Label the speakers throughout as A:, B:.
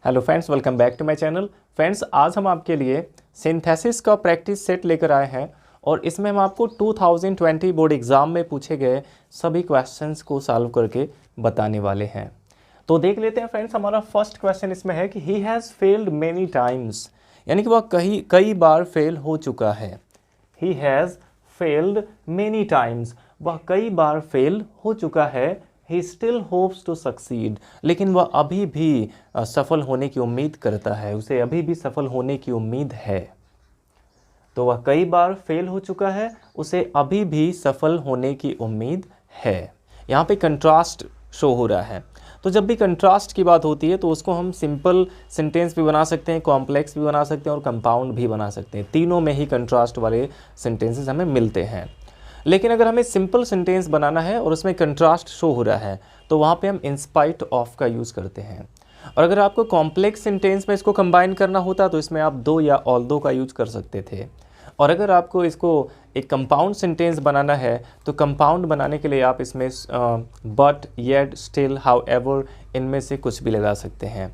A: Hello friends, welcome back to my channel. Friends, आज हम आपके लिए सिंथेसिस का प्रैक्टिस सेट लेकर आए हैं और इसमें हम आपको 2020 बोर्ड एग्ज़ाम में पूछे गए सभी क्वेश्चंस को सॉल्व करके बताने वाले हैं। तो देख लेते हैं फ्रेंड्स, हमारा फर्स्ट क्वेश्चन इसमें है कि ही हैज़ फेल्ड मेनी टाइम्स, यानी कि वह कई बार फेल हो चुका है। ही हैज़ फेल्ड मेनी टाइम्स, वह कई बार फेल हो चुका है। He still hopes to succeed, लेकिन वह अभी भी सफल होने की उम्मीद करता है, उसे अभी भी सफल होने की उम्मीद है। तो वह कई बार फेल हो चुका है, उसे अभी भी सफल होने की उम्मीद है। यहाँ पे कंट्रास्ट शो हो रहा है। तो जब भी कंट्रास्ट की बात होती है तो उसको हम सिंपल सेंटेंस भी बना सकते हैं, कॉम्प्लेक्स भी बना सकते हैं और कंपाउंड भी बना सकते हैं। तीनों में ही कंट्रास्ट वाले सेंटेंसेस हमें मिलते हैं। लेकिन अगर हमें सिंपल सेंटेंस बनाना है और उसमें कंट्रास्ट शो हो रहा है तो वहाँ पे हम इन स्पाइट ऑफ का यूज़ करते हैं। और अगर आपको कॉम्प्लेक्स सेंटेंस में इसको कंबाइन करना होता तो इसमें आप दो या ऑल्दो का यूज़ कर सकते थे। और अगर आपको इसको एक कंपाउंड सेंटेंस बनाना है तो कंपाउंड बनाने के लिए आप इसमें but, yet, still, how ever, इनमें से कुछ भी लगा सकते हैं।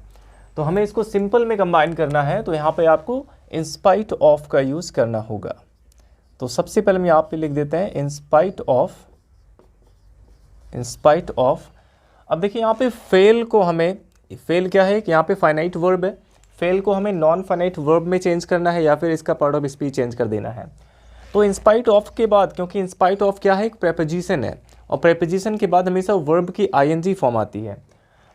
A: तो हमें इसको सिंपल में कंबाइन करना है तो यहाँ पर आपको इन स्पाइट ऑफ का यूज़ करना होगा। तो सबसे पहले हम यहाँ पे लिख देते हैं इन स्पाइट ऑफ। अब देखिए यहाँ पे फेल को हमें, फेल क्या है कि यहाँ पे फाइनाइट वर्ब है, फेल को हमें नॉन फाइनाइट वर्ब में चेंज करना है या फिर इसका पार्ट ऑफ स्पीच चेंज कर देना है। तो इन स्पाइट ऑफ के बाद, क्योंकि इन स्पाइट ऑफ क्या है, एक प्रेपोजिशन है और प्रेपोजिशन के बाद हमेशा वर्ब की आईएनजी फॉर्म आती है।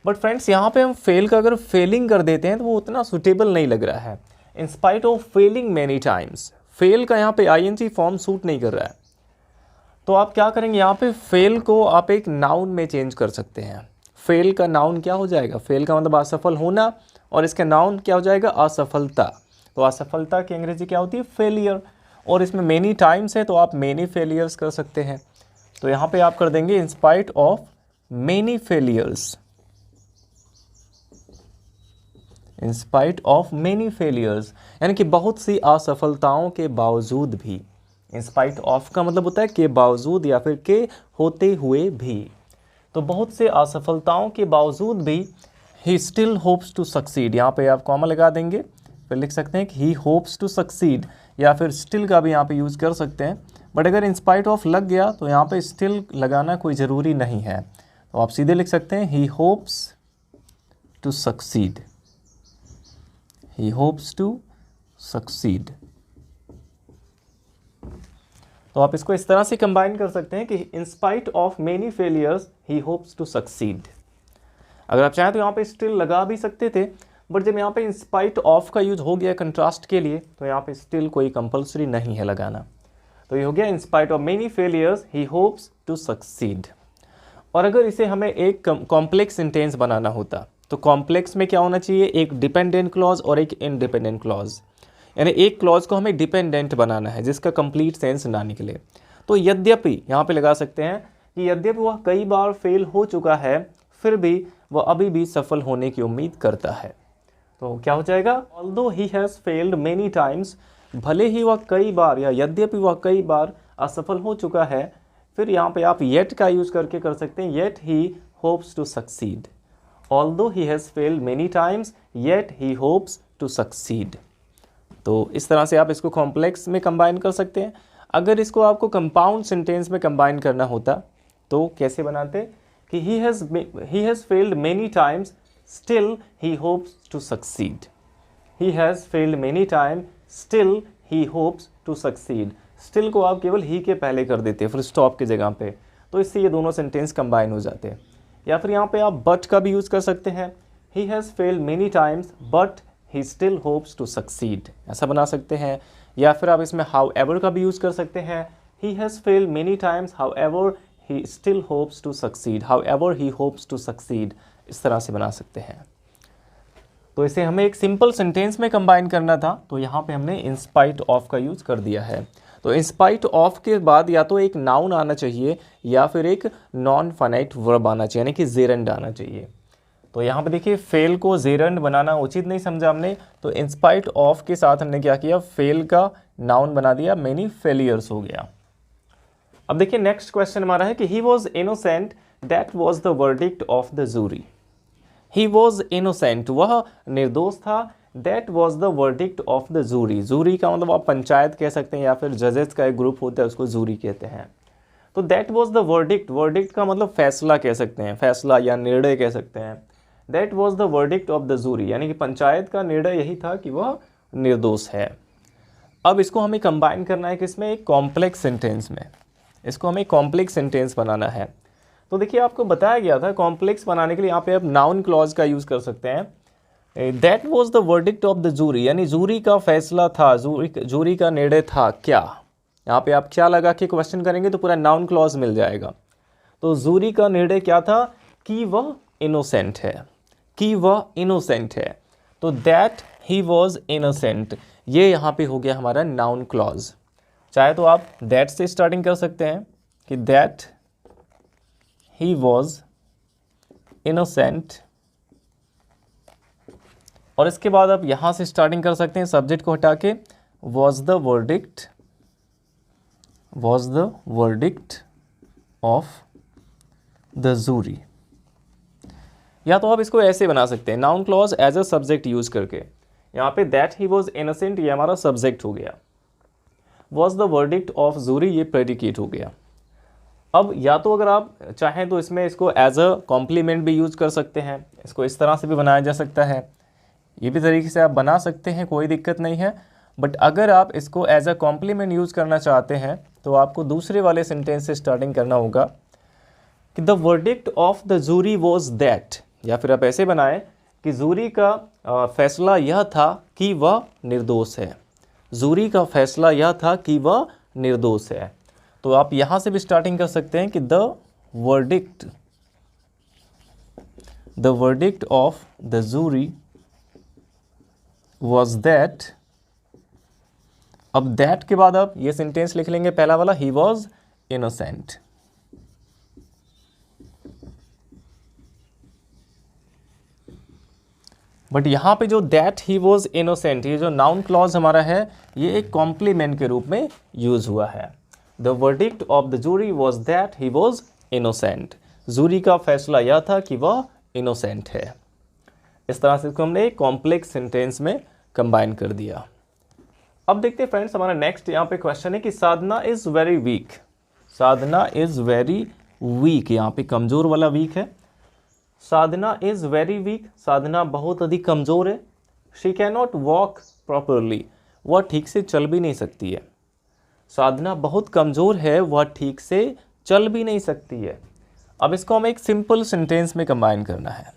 A: बट फ्रेंड्स यहाँ पे हम फेल का अगर फेलिंग कर देते हैं तो वो उतना सुटेबल नहीं लग रहा है। In spite of Fehling many times, fail का यहाँ पे आईएनजी फॉर्म सूट नहीं कर रहा है। तो आप क्या करेंगे, यहाँ पे फेल को आप एक नाउन में चेंज कर सकते हैं। फेल का नाउन क्या हो जाएगा, फेल का मतलब असफल होना और इसका नाउन क्या हो जाएगा, असफलता। तो असफलता की अंग्रेजी क्या होती है, फेलियर। और इसमें मेनी टाइम्स है तो आप मेनी फेलियर्स कर सकते हैं। तो यहाँ पे आप कर देंगे in spite of many failures, in spite of many failures, यानी कि बहुत सी असफलताओं के बावजूद भी। इन स्पाइट ऑफ का मतलब होता है के बावजूद या फिर के होते हुए भी। तो बहुत से असफलताओं के बावजूद भी he still hopes to succeed, यहाँ पे आप कॉमा लगा देंगे, फिर लिख सकते हैं कि ही होप्स टू सक्सीड, या फिर स्टिल का भी यहाँ पे यूज़ कर सकते हैं। बट अगर इन स्पाइट ऑफ लग गया तो यहाँ पे स्टिल लगाना कोई ज़रूरी नहीं है, तो आप सीधे लिख सकते हैं he hopes to succeed, he hopes to succeed। तो आप इसको इस तरह से कंबाइन कर सकते हैं कि in spite of many failures he hopes to succeed। अगर आप चाहें तो यहाँ पे स्टिल लगा भी सकते थे, बट जब यहाँ पे in spite of का यूज हो गया कंट्रास्ट के लिए तो यहाँ पे स्टिल कोई कंपल्सरी नहीं है लगाना। तो ये हो गया in spite of many failures he hopes to succeed। और अगर इसे हमें एक कॉम्प्लेक्स सेंटेंस बनाना होता तो कॉम्प्लेक्स में क्या होना चाहिए, एक डिपेंडेंट क्लॉज और एक इंडिपेंडेंट क्लॉज, यानी एक क्लॉज को हमें डिपेंडेंट बनाना है जिसका कंप्लीट सेंस ना निकले। तो यद्यपि यहाँ पे लगा सकते हैं कि यद्यपि वह कई बार फेल हो चुका है फिर भी वह अभी भी सफल होने की उम्मीद करता है। तो क्या हो जाएगा, although he has failed many times, भले ही वह कई बार या यद्यपि वह कई बार असफल हो चुका है। फिर यहाँ पे आप येट का यूज़ करके कर सकते हैं, yet he hopes to succeed. Although he has failed many times, yet he hopes to succeed। तो इस तरह से आप इसको कॉम्प्लेक्स में कंबाइन कर सकते हैं। अगर इसको आपको कंपाउंड सेंटेंस में कंबाइन करना होता तो कैसे बनाते कि he has failed many times, still he hopes to succeed। He has failed many times, still he hopes to succeed। still को आप केवल he के पहले कर देते हैं, फिर स्टॉप की जगह पे, तो इससे ये दोनों सेंटेंस कंबाइन हो जाते हैं। या फिर यहाँ पे आप बट का भी यूज़ कर सकते हैं, he has failed many times but he still hopes to succeed, ऐसा बना सकते हैं। या फिर आप इसमें हाउ एवर का भी यूज़ कर सकते हैं, he has failed many times however he still hopes to succeed, however he hopes to succeed, इस तरह से बना सकते हैं। तो इसे हमें एक सिंपल सेंटेंस में कंबाइन करना था तो यहाँ पे हमने इन स्पाइट ऑफ का यूज़ कर दिया है। तो इन स्पाइट ऑफ के बाद या तो एक नाउन आना चाहिए या फिर एक नॉन फाइनाइट वर्ब आना चाहिए, यानी कि जेरंड आना चाहिए। तो यहाँ पे देखिए फेल को जेरंड बनाना उचित नहीं समझा हमने, तो इन स्पाइट ऑफ के साथ हमने क्या किया, फेल का नाउन बना दिया, मेनी फेलियर्स हो गया। अब देखिए नेक्स्ट क्वेश्चन हमारा है कि he was innocent that was the verdict of the jury. He was innocent, वह निर्दोष था। That was the verdict of the jury, jury का मतलब आप पंचायत कह सकते हैं या फिर जजेस का एक ग्रुप होता है उसको जूरी कहते हैं। तो that was the verdict, verdict का मतलब फैसला कह सकते हैं, फैसला या निर्णय कह सकते हैं। That was the verdict of the jury, यानी कि पंचायत का निर्णय यही था कि वह निर्दोष है। अब इसको हमें कंबाइन करना है किसमें, एक कॉम्प्लेक्स सेंटेंस में। इसको हमें कॉम्प्लेक्स सेंटेंस बनाना है। तो देखिए आपको बताया गया था कॉम्प्लेक्स बनाने के लिए यहाँ पे आप नाउन क्लॉज का यूज़ कर सकते हैं। That was the verdict of the jury, यानी जूरी का फैसला था, जूरी का निर्णय था क्या। यहाँ पे आप क्या लगा के क्वेश्चन करेंगे तो पूरा नाउन क्लॉज मिल जाएगा। तो जूरी का निर्णय क्या था कि वह इनोसेंट है, कि वह इनोसेंट है। तो दैट ही वॉज इनोसेंट, ये यहाँ पे हो गया हमारा नाउन क्लॉज। चाहे तो आप दैट से स्टार्टिंग कर सकते हैं कि दैट ही वॉज इनोसेंट, और इसके बाद आप यहाँ से स्टार्टिंग कर सकते हैं सब्जेक्ट को हटा के, was the verdict of the jury. या तो आप इसको ऐसे बना सकते हैं, noun clause as a subject use करके। यहाँ पे दैट ही वॉज इनोसेंट ये हमारा सब्जेक्ट हो गया, was the verdict of jury ये प्रेडिकेट हो गया। अब या तो अगर आप चाहें तो इसमें इसको एज अ कॉम्प्लीमेंट भी यूज कर सकते हैं, इसको इस तरह से भी बनाया जा सकता है, ये भी तरीके से आप बना सकते हैं, कोई दिक्कत नहीं है। बट अगर आप इसको एज अ कॉम्प्लीमेंट यूज करना चाहते हैं तो आपको दूसरे वाले सेंटेंस से स्टार्टिंग करना होगा कि the verdict of the jury was that, या फिर आप ऐसे बनाएं कि जूरी का फैसला यह था कि वह निर्दोष है, जूरी का फैसला यह था कि वह निर्दोष है। तो आप यहाँ से भी स्टार्टिंग कर सकते हैं कि the verdict of the jury was that. अब दैट के बाद आप ये सेंटेंस लिख लेंगे पहला वाला, ही वॉज इनोसेंट। बट यहाँ पे जो दैट ही वॉज इनोसेंट, ये जो नाउन क्लॉज हमारा है ये एक कॉम्प्लीमेंट के रूप में यूज हुआ है। The verdict of the jury was that he was innocent, jury का फैसला यह था कि वह इनोसेंट है। इस तरह से इसको हमने कॉम्प्लेक्स सेंटेंस में कंबाइन कर दिया। अब देखते हैं फ्रेंड्स हमारा नेक्स्ट यहाँ पे क्वेश्चन है कि Sadhana is very weak, Sadhana is very weak, यहाँ पे कमजोर वाला वीक है। Sadhana is very weak, Sadhana बहुत अधिक कमजोर है। She can not walk properly, वह ठीक से चल भी नहीं सकती है। साधना बहुत कमजोर है, वह ठीक से चल भी नहीं सकती है। अब इसको हमें एक सिंपल सेंटेंस में कंबाइन करना है।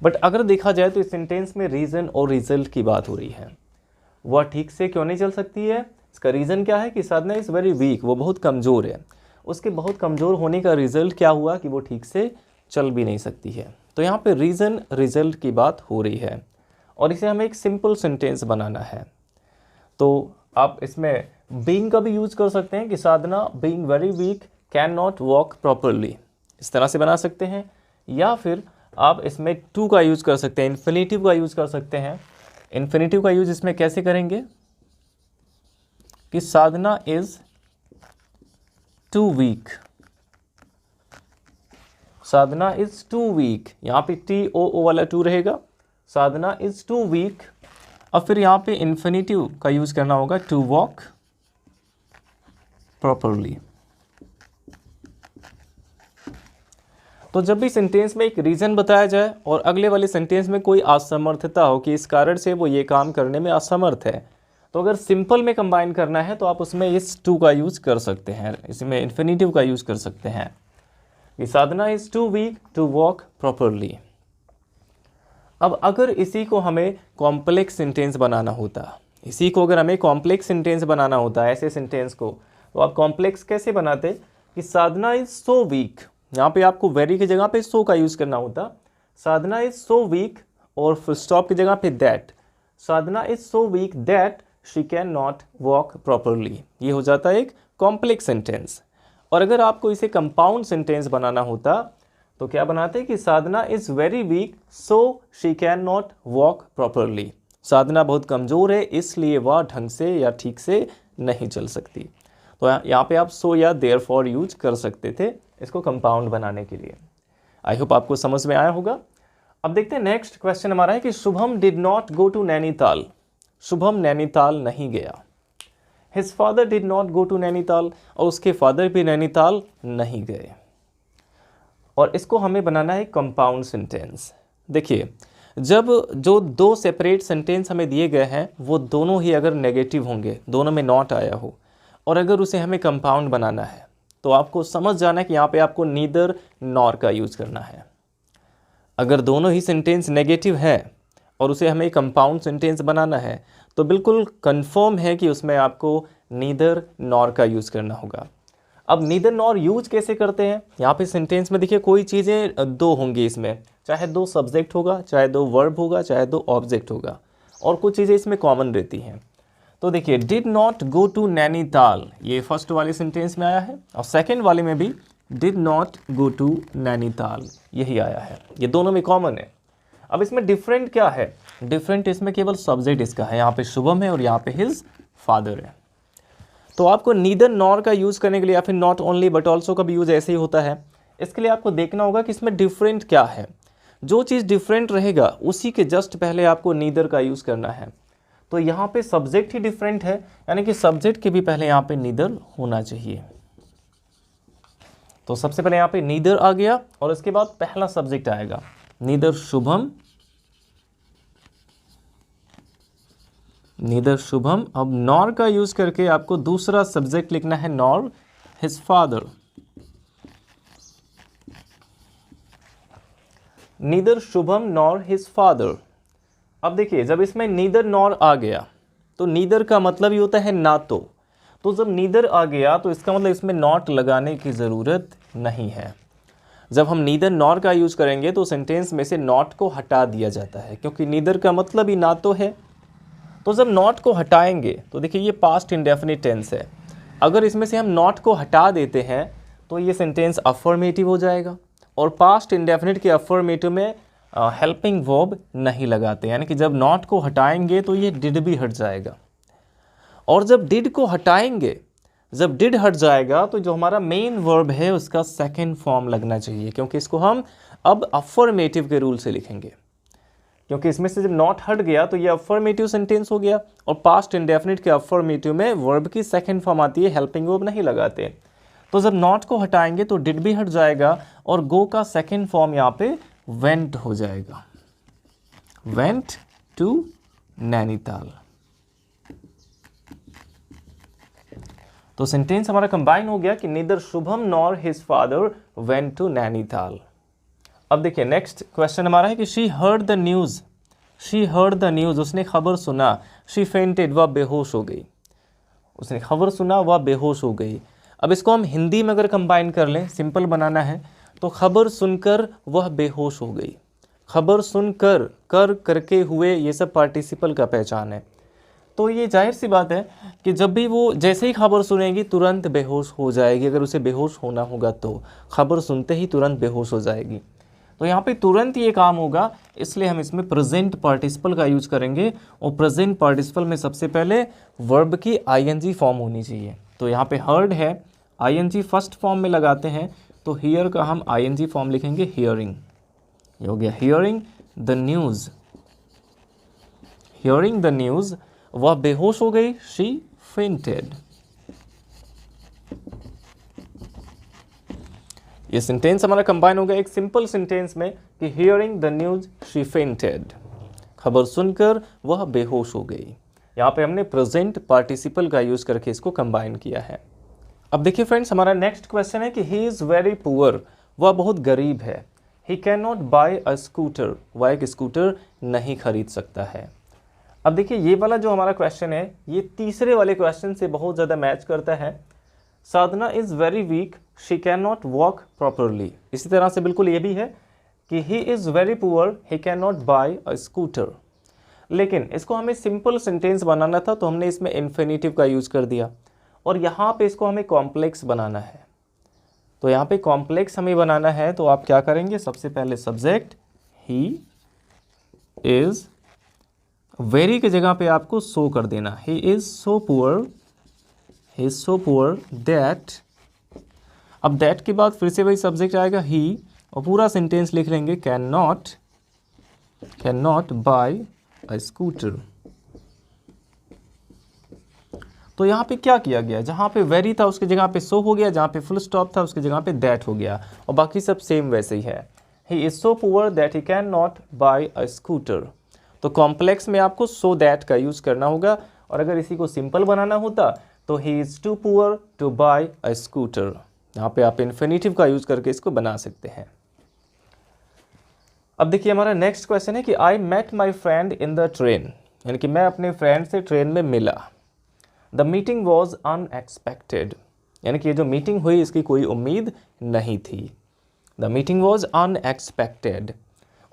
A: बट अगर देखा जाए तो इस सेंटेंस में रीज़न और रिजल्ट की बात हो रही है। वह ठीक से क्यों नहीं चल सकती है, इसका रीज़न क्या है कि साधना इज़ वेरी वीक, वो बहुत कमज़ोर है। उसके बहुत कमज़ोर होने का रिजल्ट क्या हुआ कि वो ठीक से चल भी नहीं सकती है। तो यहाँ पे रीज़न रिजल्ट की बात हो रही है और इसे हमें एक सिंपल सेंटेंस बनाना है। तो आप इसमें बीइंग का भी यूज़ कर सकते हैं कि Sadhana being very weak can not walk properly, इस तरह से बना सकते हैं। या फिर आप इसमें टू का यूज़ कर सकते हैं, इन्फिनेटिव का यूज़ कर सकते हैं। इन्फिनेटिव का यूज़ इसमें कैसे करेंगे कि Sadhana is too weak, Sadhana is too weak, यहाँ पे TOO वाला टू रहेगा, साधना इज टू वीक। अब फिर यहाँ पे इन्फिनेटिव का यूज़ करना होगा टू वॉक प्रॉपरली। तो जब भी सेंटेंस में एक रीज़न बताया जाए और अगले वाले सेंटेंस में कोई असमर्थता हो कि इस कारण से वो ये काम करने में असमर्थ है, तो अगर सिंपल में कंबाइन करना है तो आप उसमें इस टू का यूज़ कर सकते हैं, इसमें इन्फिनेटिव का यूज़ कर सकते हैं कि Sadhana is too weak to walk properly. अब अगर इसी को हमें कॉम्प्लेक्स सेंटेंस बनाना होता, इसी को अगर हमें कॉम्प्लेक्स सेंटेंस बनाना होता ऐसे सेंटेंस को, तो आप कॉम्प्लेक्स कैसे बनाते कि साधना इज़ सो वीक, यहाँ पे आपको वेरी की जगह पे सो का यूज़ करना होता। साधना इज सो वीक और फुल स्टॉप की जगह पे that, Sadhana is so weak that she can not walk properly, ये हो जाता है एक कॉम्प्लेक्स सेंटेंस। और अगर आपको इसे कंपाउंड सेंटेंस बनाना होता तो क्या बनाते कि Sadhana is very weak so she can not walk properly, Sadhana बहुत कमज़ोर है इसलिए वह ढंग से या ठीक से नहीं चल सकती। तो यहाँ पे आप सो या देयरफॉर यूज कर सकते थे इसको कंपाउंड बनाने के लिए। आई होप आपको समझ में आया होगा। अब देखते हैं नेक्स्ट क्वेश्चन हमारा है कि Shubham did not go to Nainital. Shubham Nainital नहीं गया। His father did not go to Nainital, और उसके फादर भी नैनीताल नहीं गए। और इसको हमें बनाना है कंपाउंड सेंटेंस। देखिए, जब जो दो सेपरेट सेंटेंस हमें दिए गए हैं वो दोनों ही अगर नेगेटिव होंगे, दोनों में नॉट आया हो, और अगर उसे हमें कंपाउंड बनाना है तो आपको समझ जाना है कि यहाँ पे आपको नीदर नॉर का यूज़ करना है। अगर दोनों ही सेंटेंस नेगेटिव है और उसे हमें कंपाउंड सेंटेंस बनाना है तो बिल्कुल कंफर्म है कि उसमें आपको नीदर नॉर का यूज़ करना होगा। अब नीदर नॉर यूज कैसे करते हैं, यहाँ पे सेंटेंस में देखिए कोई चीज़ें दो होंगी इसमें, चाहे दो सब्जेक्ट होगा, चाहे दो वर्ब होगा, चाहे दो ऑब्जेक्ट होगा, और कुछ चीज़ें इसमें कॉमन रहती हैं। तो देखिए, did not go to Nainital, ये फर्स्ट वाले सेंटेंस में आया है, और सेकेंड वाले में भी did not go to Nainital यही आया है, ये दोनों में कॉमन है। अब इसमें डिफरेंट क्या है, डिफरेंट इसमें केवल सब्जेक्ट इसका है, यहाँ पे शुभम है और यहाँ पे हिज फादर है। तो आपको नीदर नॉर का यूज़ करने के लिए या फिर नॉट ओनली बट ऑल्सो का भी यूज़ ऐसे ही होता है। इसके लिए आपको देखना होगा कि इसमें डिफरेंट क्या है। जो चीज़ डिफरेंट रहेगा उसी के जस्ट पहले आपको नीदर का यूज़ करना है। तो यहाँ पे सब्जेक्ट ही डिफरेंट है, यानी कि सब्जेक्ट के भी पहले यहाँ पे नीदर होना चाहिए। तो सबसे पहले यहाँ पे नीदर आ गया और इसके बाद पहला सब्जेक्ट आएगा, नीदर शुभम, नीदर शुभम। अब नॉर का यूज करके आपको दूसरा सब्जेक्ट लिखना है, nor his father. Neither Shubham nor his father. अब देखिए, जब इसमें नीदर नॉर आ गया तो नीदर का मतलब ही होता है ना तो जब नीदर आ गया तो इसका मतलब इसमें नॉट लगाने की ज़रूरत नहीं है। जब हम नीदर नॉर का यूज़ करेंगे तो सेंटेंस में से नॉट को हटा दिया जाता है, क्योंकि नीदर का मतलब ही ना तो है। तो जब नॉट को हटाएंगे तो देखिए ये पास्ट इंडेफिनिट टेंस है, अगर इसमें से हम नॉट को हटा देते हैं तो ये सेंटेंस अफर्मेटिव हो जाएगा, और पास्ट इंडेफिनिट के अफर्मेटिव में हेल्पिंग वर्ब नहीं लगाते, यानी कि जब नॉट को हटाएंगे तो ये डिड भी हट जाएगा। और जब डिड को हटाएंगे, जब डिड हट जाएगा तो जो हमारा मेन वर्ब है उसका सेकेंड फॉर्म लगना चाहिए, क्योंकि इसको हम अब अफर्मेटिव के रूल से लिखेंगे। क्योंकि इसमें से जब नॉट हट गया तो ये अफर्मेटिव सेंटेंस हो गया, और पास्ट इंडेफिनिट के अफर्मेटिव में वर्ब की सेकंड फॉर्म आती है, हेल्पिंग वर्ब नहीं लगाते। तो जब नॉट को हटाएंगे तो डिड भी हट जाएगा, और गो का सेकंड फॉर्म यहाँ पे वेंट हो जाएगा, वेंट टू नैनीताल। तो सेंटेंस हमारा कंबाइन हो गया कि neither Shubham nor his father went to Nainital. अब देखिए नेक्स्ट क्वेश्चन हमारा है कि she heard the news, she heard the news, उसने खबर सुना, शी फेंटेड, वह बेहोश हो गई, उसने खबर सुना वह बेहोश हो गई। अब इसको हम हिंदी में अगर कंबाइन कर लें, सिंपल बनाना है, तो खबर सुनकर वह बेहोश हो गई। खबर सुनकर, कर, करके, हुए, ये सब पार्टिसिपल का पहचान है। तो ये जाहिर सी बात है कि जब भी वो जैसे ही खबर सुनेगी तुरंत बेहोश हो जाएगी, अगर उसे बेहोश होना होगा तो खबर सुनते ही तुरंत बेहोश हो जाएगी। तो यहाँ पे तुरंत ये काम होगा, इसलिए हम इसमें प्रेजेंट पार्टिसिपल का यूज करेंगे, और प्रेजेंट पार्टिसिपल में सबसे पहले वर्ब की आईएनजी फॉर्म होनी चाहिए। तो यहाँ पे हर्ड है, आईएनजी फर्स्ट फॉर्म में लगाते हैं, तो हियर का हम आईएनजी फॉर्म लिखेंगे हियरिंग। ये हो गया hearing the news, hearing the news, वह बेहोश हो गई, शी फेंटेड। ये सेंटेंस हमारा कंबाइन हो गया एक सिंपल सेंटेंस में कि hearing the news she fainted, खबर सुनकर वह बेहोश हो गई। यहाँ पे हमने प्रेजेंट पार्टिसिपल का यूज करके इसको कंबाइन किया है। अब देखिए फ्रेंड्स, हमारा नेक्स्ट क्वेश्चन है कि ही इज़ वेरी पुअर, वह बहुत गरीब है। He can not buy a scooter, वह एक स्कूटर नहीं खरीद सकता है। अब देखिए ये वाला जो हमारा क्वेश्चन है ये तीसरे वाले क्वेश्चन से बहुत ज़्यादा मैच करता है। Sadhana is very weak, she can not walk properly. इसी तरह से बिल्कुल ये भी है कि he is very poor, he can not buy a scooter. लेकिन इसको हमें सिंपल सेंटेंस बनाना था तो हमने इसमें इन्फिनेटिव का यूज़ कर दिया, और यहाँ पे इसको हमें कॉम्प्लेक्स बनाना है। तो यहाँ पे कॉम्प्लेक्स हमें बनाना है तो आप क्या करेंगे, सबसे पहले सब्जेक्ट ही इज़, वेरी की जगह पे आपको सो कर देना, he is so poor, he is so poor that. अब दैट के बाद फिर से वही सब्जेक्ट आएगा ही, और पूरा सेंटेंस लिख लेंगे can not can not buy a scooter. तो यहाँ पे क्या किया गया, जहाँ पे वेरी था उसकी जगह पे सो हो गया, जहाँ पे फुल स्टॉप था उसकी जगह पे दैट हो गया, और बाकी सब सेम वैसे ही है। He is so poor that he can not buy a scooter. तो कॉम्प्लेक्स में आपको सो दैट का यूज़ करना होगा, और अगर इसी को सिंपल बनाना होता तो he is too poor to buy a scooter. यहाँ पे आप इन्फिनेटिव का यूज़ करके इसको बना सकते हैं। अब देखिए हमारा नेक्स्ट क्वेश्चन है कि I met my friend in the train, यानी कि मैं अपने फ्रेंड से ट्रेन में मिला। द मीटिंग वॉज अनएक्सपेक्टेड, यानी कि ये जो मीटिंग हुई इसकी कोई उम्मीद नहीं थी। द मीटिंग वॉज अनएक्सपेक्टेड,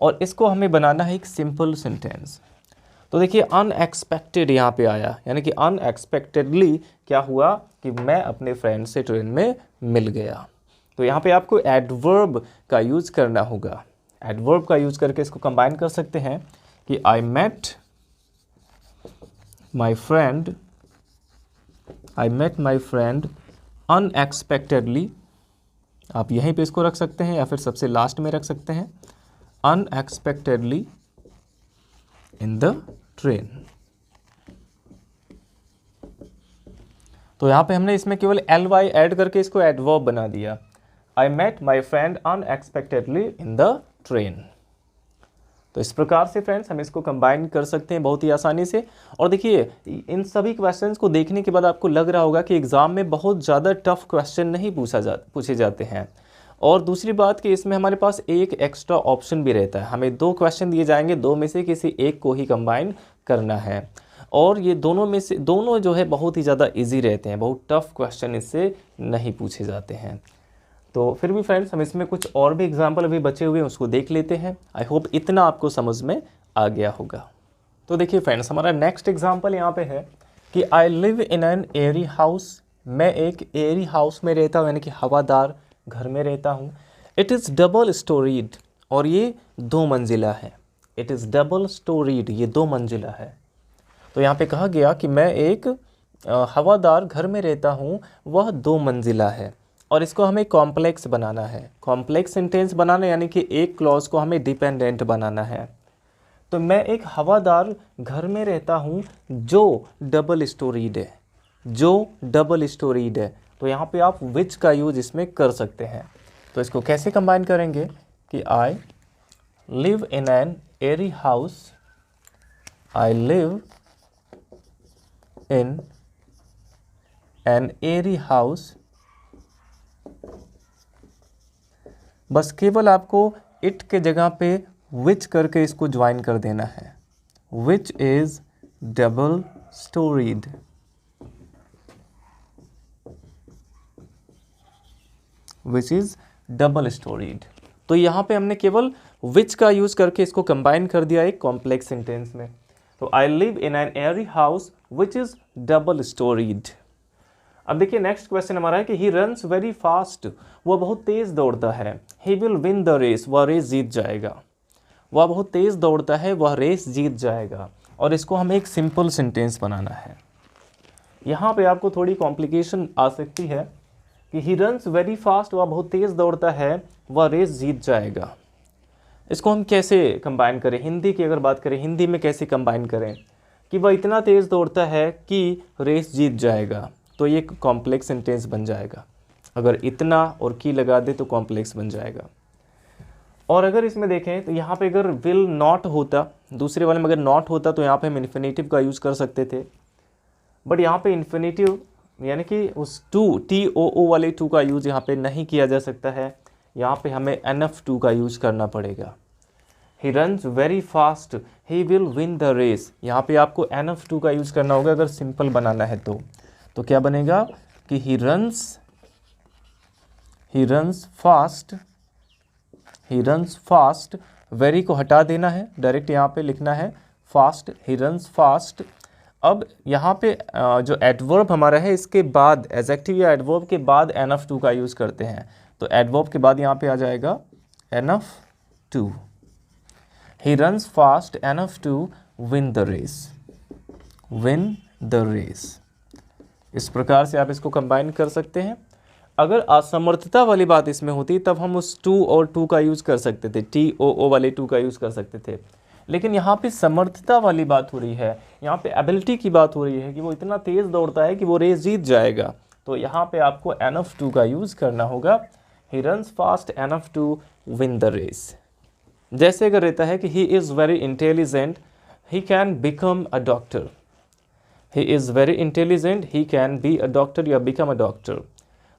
A: और इसको हमें बनाना है एक सिंपल सेंटेंस। तो देखिए अनएक्सपेक्टेड यहाँ पे आया, यानी कि अनएक्सपेक्टेडली क्या हुआ कि मैं अपने फ्रेंड से ट्रेन में मिल गया। तो यहाँ पे आपको एडवर्ब का यूज़ करना होगा। एडवर्ब का यूज़ करके इसको कंबाइन कर सकते हैं कि I met my friend unexpectedly. आप यहीं पे इसको रख सकते हैं या फिर सबसे लास्ट में रख सकते हैं, अनएक्सपेक्टेडली इन द ट्रेन। तो यहाँ पे हमने इसमें केवल ly ऐड करके इसको एडवर्ब बना दिया। I met my friend unexpectedly in the train. तो इस प्रकार से फ्रेंड्स हम इसको कंबाइन कर सकते हैं बहुत ही आसानी से। और देखिए इन सभी क्वेश्चंस को देखने के बाद आपको लग रहा होगा कि एग्ज़ाम में बहुत ज़्यादा टफ क्वेश्चन नहीं पूछे जाते हैं। और दूसरी बात कि इसमें हमारे पास एक एक्स्ट्रा ऑप्शन भी रहता है, हमें 2 क्वेश्चन दिए जाएंगे, 2 में से किसी एक को ही कंबाइन करना है। और ये दोनों जो है बहुत ही ज़्यादा इजी रहते हैं, बहुत टफ क्वेश्चन इससे नहीं पूछे जाते हैं। तो फिर भी फ्रेंड्स हम इसमें कुछ और भी एग्जाम्पल अभी बचे हुए हैं, उसको देख लेते हैं। आई होप इतना आपको समझ में आ गया होगा। तो देखिए फ्रेंड्स हमारा नेक्स्ट एग्जाम्पल यहाँ पे है कि I live in an Airy house. मैं एक एयरी हाउस में रहता हूँ, यानी कि हवादार घर में रहता हूँ। इट इज़ डबल स्टोरीड, और ये 2 मंजिला है। इट इज़ डबल स्टोरीड, ये 2 मंजिला है। तो यहाँ पे कहा गया कि मैं एक हवादार घर में रहता हूँ, वह 2 मंजिला है, और इसको हमें कॉम्प्लेक्स बनाना है। कॉम्प्लेक्स सेंटेंस बनाना यानी कि एक क्लॉज को हमें डिपेंडेंट बनाना है। तो मैं एक हवादार घर में रहता हूँ जो डबल स्टोरीड है, जो डबल स्टोरीड है। तो यहाँ पे आप विच का यूज इसमें कर सकते हैं। तो इसको कैसे कंबाइन करेंगे कि I live in an Airy house, I live in an Airy house. बस केवल आपको इट के जगह पे विच करके इसको ज्वाइन कर देना है। Which is double storeyed. Which is double storeyed. तो यहाँ पे हमने केवल विच का यूज करके इसको कंबाइन कर दिया एक कॉम्प्लेक्स सेंटेंस में। तो I live in an Airy house which is double storeyed. अब देखिए नेक्स्ट क्वेश्चन हमारा है कि ही रन्स वेरी फास्ट, वह बहुत तेज दौड़ता है। He will win the race, वह रेस जीत जाएगा। वह बहुत तेज दौड़ता है, वह रेस जीत जाएगा। और इसको हमें एक सिंपल सेंटेंस बनाना है। यहाँ पे आपको थोड़ी कॉम्प्लिकेशन आ सकती है कि ही रन्स वेरी फास्ट, वह बहुत तेज दौड़ता है, वह रेस जीत जाएगा। इसको हम कैसे कंबाइन करें, हिंदी की अगर बात करें, हिंदी में कैसे कंबाइन करें कि वह इतना तेज दौड़ता है कि रेस जीत जाएगा। तो ये कॉम्प्लेक्स सेंटेंस बन जाएगा। अगर इतना और की लगा दे तो कॉम्प्लेक्स बन जाएगा। और अगर इसमें देखें तो यहाँ पे अगर विल नॉट होता, दूसरे वाले में अगर नॉट होता तो यहाँ पे हम इन्फिनेटिव का यूज़ कर सकते थे। बट यहाँ पे इन्फिनेटिव यानी कि उस TOO वाले टू का यूज़ यहाँ पे नहीं किया जा सकता है। यहाँ पे हमें NF2 का यूज़ करना पड़ेगा। He runs very fast, he will win the race. यहाँ पे आपको NF2 का यूज़ करना होगा अगर सिंपल बनाना है तो क्या बनेगा कि ही रन्स फास्ट, वेरी को हटा देना है, डायरेक्ट यहाँ पे लिखना है फास्ट, ही रन्स फास्ट। अब यहाँ पे जो एडवर्ब हमारा है इसके बाद एडजेक्टिव या एडवर्ब के बाद NF2 का यूज़ करते हैं। तो एडवर्ब के बाद यहाँ पे आ जाएगा NF2। He runs fast NF2 win the race. इस प्रकार से आप इसको कंबाइन कर सकते हैं। अगर असमर्थता वाली बात इसमें होती तब हम उस टू और टू का यूज़ कर सकते थे, TOO वाले टू का यूज़ कर सकते थे। लेकिन यहाँ पे समर्थता वाली बात हो रही है, यहाँ पे एबिलिटी की बात हो रही है कि वो इतना तेज़ दौड़ता है कि वो रेस जीत जाएगा। तो यहाँ पे आपको एनफ टू का यूज़ करना होगा। He runs fast enough to win the race. जैसे अगर रहता है कि he is very intelligent, he can become a doctor. He is very intelligent, he can be a doctor या बिकम अ डॉक्टर।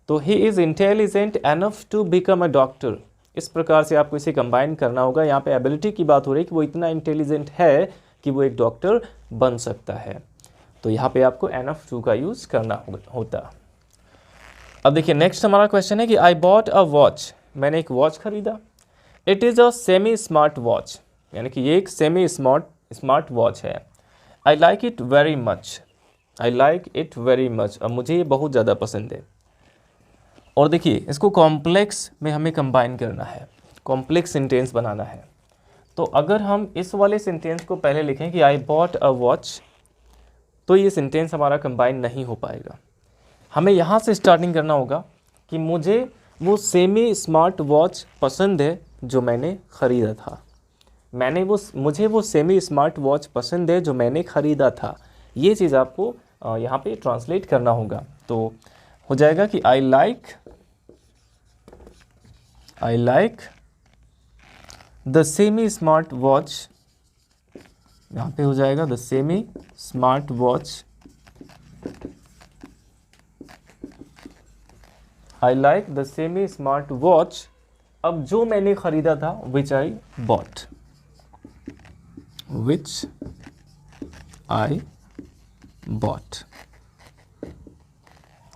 A: तो he is intelligent enough to become a doctor, इस प्रकार से आपको इसे कंबाइन करना होगा। यहाँ पे एबिलिटी की बात हो रही है कि वो इतना इंटेलिजेंट है कि वो एक डॉक्टर बन सकता है। तो यहाँ पे आपको एनफ टू का यूज़ करना होता। अब देखिए नेक्स्ट हमारा क्वेश्चन है कि आई बॉट अ वॉच, मैंने एक वॉच खरीदा। It is a semi smart watch, यानी कि ये एक सेमी स्मार्ट वॉच है। I like it very much, I like it very much, अब मुझे ये बहुत ज़्यादा पसंद है। और देखिए इसको कॉम्प्लेक्स में हमें कंबाइन करना है, कॉम्प्लेक्स सेंटेंस बनाना है। तो अगर हम इस वाले सेंटेंस को पहले लिखें कि आई बॉट अ वॉच, तो ये सेंटेंस हमारा कंबाइन नहीं हो पाएगा। हमें यहाँ से स्टार्टिंग करना होगा कि मुझे वो सेमी स्मार्ट वॉच पसंद है जो मैंने ख़रीदा था। मुझे वो सेमी स्मार्ट वॉच पसंद है जो मैंने ख़रीदा था। ये चीज़ आपको यहाँ पे ट्रांसलेट करना होगा। तो हो जाएगा कि I like the semi smart watch, यहाँ पे हो जाएगा the semi smart watch, I like the semi smart watch. अब जो मैंने ख़रीदा था विच I bought, which I bought,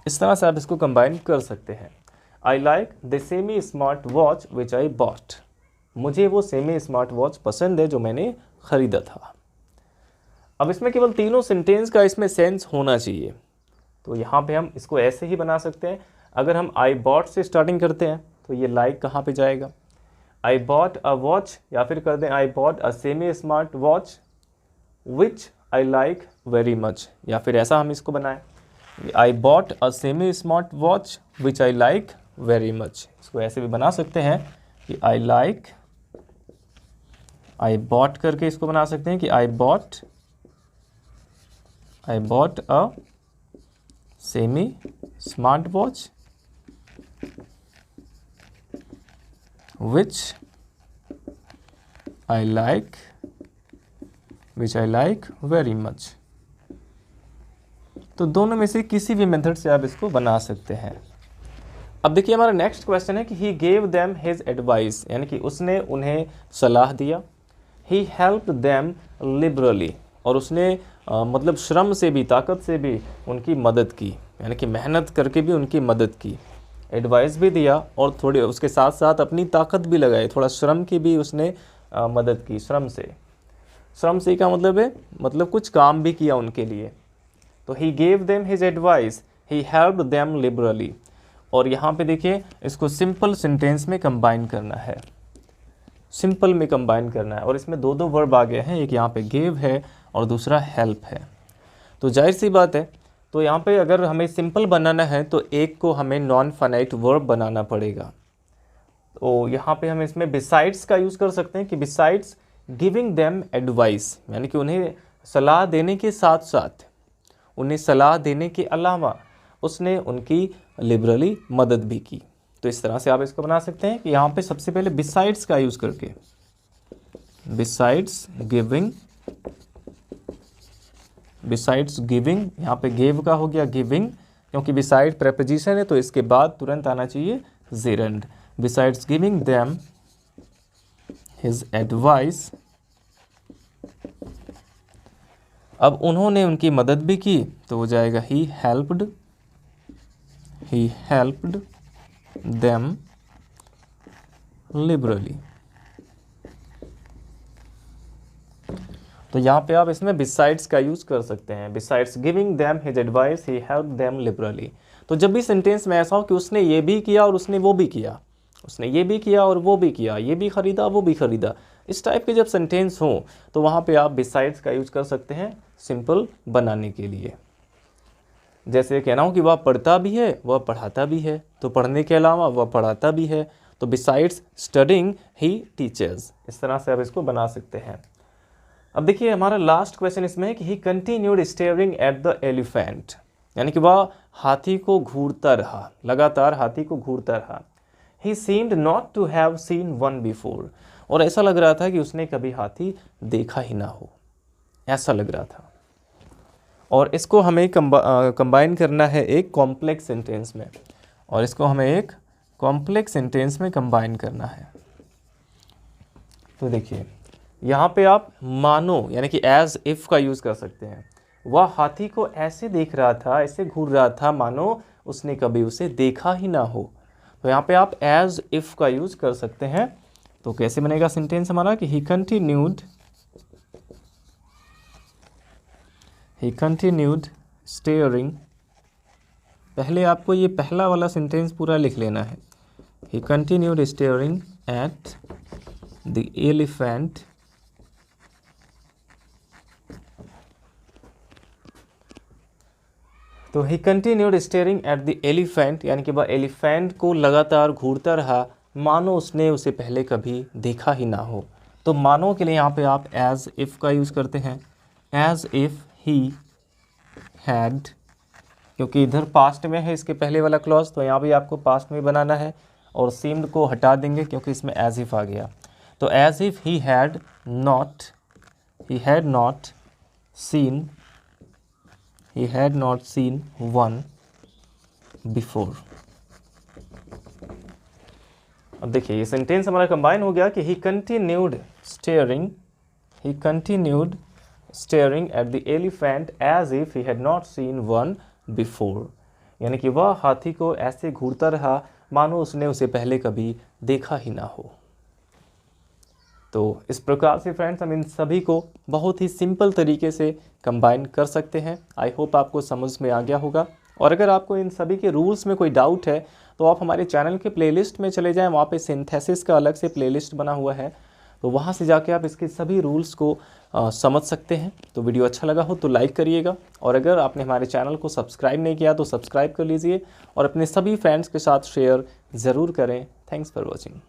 A: इस तरह से आप इसको कंबाइन कर सकते हैं। I like the semi smart watch which I bought, मुझे वो सेमी स्मार्ट वॉच पसंद है जो मैंने ख़रीदा था। अब इसमें केवल तीनों सेंटेंस का इसमें सेंस होना चाहिए। तो यहाँ पे हम इसको ऐसे ही बना सकते हैं। अगर हम आई बॉट से स्टार्टिंग करते हैं तो ये लाइक कहाँ पे जाएगा, आई बॉट अ वॉच, या फिर कर दें I bought a semi smart watch which I like very much, या फिर ऐसा हम इसको बनाएं I bought a semi smart watch which I like very much. इसको ऐसे भी बना सकते हैं कि आई बॉट करके इसको बना सकते हैं कि I bought a semi smart watch which I like very much। तो दोनों में से किसी भी मेथड से आप इसको बना सकते हैं। अब देखिए हमारा नेक्स्ट क्वेश्चन है कि he gave them his advice, यानी कि उसने उन्हें सलाह दिया। he helped them liberally, और उसने मतलब श्रम से भी, ताकत से भी उनकी मदद की, यानी कि मेहनत करके भी उनकी मदद की, एडवाइस भी दिया और थोड़ी उसके साथ साथ अपनी ताकत भी लगाई, थोड़ा श्रम की भी उसने मदद की। श्रम से का मतलब है मतलब कुछ काम भी किया उनके लिए। तो he gave them his advice, he helped them liberally. और यहाँ पे देखिए इसको सिंपल सेंटेंस में कंबाइन करना है, सिंपल में कंबाइन करना है। और इसमें दो वर्ब आ गए हैं, एक यहाँ पे गेव है और दूसरा हेल्प है। तो जाहिर सी बात है, तो यहाँ पे अगर हमें सिंपल बनाना है तो एक को हमें नॉन फाइनाइट वर्ब बनाना पड़ेगा। तो यहाँ पे हम इसमें बिसाइड्स का यूज़ कर सकते हैं कि बिसाइड्स गिविंग देम एडवाइस, यानी कि उन्हें सलाह देने के साथ साथ, उन्हें सलाह देने के अलावा उसने उनकी लिबरली मदद भी की। तो इस तरह से आप इसको बना सकते हैं कि यहाँ पे सबसे पहले बिसाइड्स का यूज़ करके, बिसाइड्स गिविंग, यहाँ पे गेव का हो गया गिविंग, क्योंकि बिसाइड प्रेपोजिशन है तो इसके बाद तुरंत आना चाहिए gerund. Besides giving them his advice, अब उन्होंने उनकी मदद भी की तो हो जाएगा ही हेल्प्ड देम लिबरली। तो यहाँ पे आप इसमें बिसाइड्स का यूज़ कर सकते हैं। Besides giving them his advice he help them liberally. तो जब भी सेंटेंस में ऐसा हो कि उसने ये भी किया और उसने वो भी किया, उसने ये भी किया और वो भी किया, ये भी ख़रीदा वो भी ख़रीदा, इस टाइप के जब सेंटेंस हो तो वहाँ पे आप बिसाइड्स का यूज़ कर सकते हैं सिंपल बनाने के लिए। जैसे कहना हो कि वह पढ़ता भी है वह पढ़ाता भी है, तो पढ़ने के अलावा वह पढ़ाता भी है, तो बिसाइड्स स्टडिंग ही टीचर्स। इस तरह से आप इसको बना सकते हैं। अब देखिए हमारा लास्ट क्वेश्चन इसमें है कि he continued staring at the elephant, यानी कि वह हाथी को घूरता रहा, लगातार हाथी को घूरता रहा। He seemed not to have seen one before, और ऐसा लग रहा था कि उसने कभी हाथी देखा ही ना हो, ऐसा लग रहा था। और इसको हमें कंबाइन करना है एक कॉम्प्लेक्स सेंटेंस में, और इसको हमें एक कॉम्प्लेक्स सेंटेंस में कंबाइन करना है। तो देखिए यहाँ पे आप मानो यानी कि एज इफ़ का यूज़ कर सकते हैं। वह हाथी को ऐसे देख रहा था, ऐसे घूर रहा था मानो उसने कभी उसे देखा ही ना हो। तो यहाँ पे आप एज इफ़ का यूज़ कर सकते हैं। तो कैसे बनेगा सेंटेंस हमारा कि ही कंटिन्यूड स्टेयरिंग। पहले आपको ये पहला वाला सेंटेंस पूरा लिख लेना है। He continued staring at the elephant तो he continued staring at the elephant, यानी कि वह एलिफेंट को लगातार घूरता रहा मानो उसने उसे पहले कभी देखा ही ना हो। तो मानो के लिए यहाँ पे आप एज इफ़ का यूज़ करते हैं। एज इफ़ ही हैड, क्योंकि इधर पास्ट में है इसके पहले वाला क्लॉज, तो यहाँ भी आपको पास्ट में बनाना है। और सीम्ड को हटा देंगे क्योंकि इसमें एज इफ़ आ गया। तो as if he had not seen one before. अब देखिए ये सेंटेंस हमारा कंबाइन हो गया कि he continued staring at the elephant as if he had not seen one before, यानी कि वह हाथी को ऐसे घूरता रहा मानो उसने उसे पहले कभी देखा ही ना हो। तो इस प्रकार से फ्रेंड्स हम इन सभी को बहुत ही सिंपल तरीके से कंबाइन कर सकते हैं। आई होप आपको समझ में आ गया होगा। और अगर आपको इन सभी के रूल्स में कोई डाउट है तो आप हमारे चैनल के प्लेलिस्ट में चले जाएं, वहाँ पे सिंथेसिस का अलग से प्लेलिस्ट बना हुआ है, तो वहाँ से जाके आप इसके सभी रूल्स को समझ सकते हैं। तो वीडियो अच्छा लगा हो तो लाइक करिएगा, और अगर आपने हमारे चैनल को सब्सक्राइब नहीं किया तो सब्सक्राइब कर लीजिए और अपने सभी फ्रेंड्स के साथ शेयर ज़रूर करें। Thanks for watching.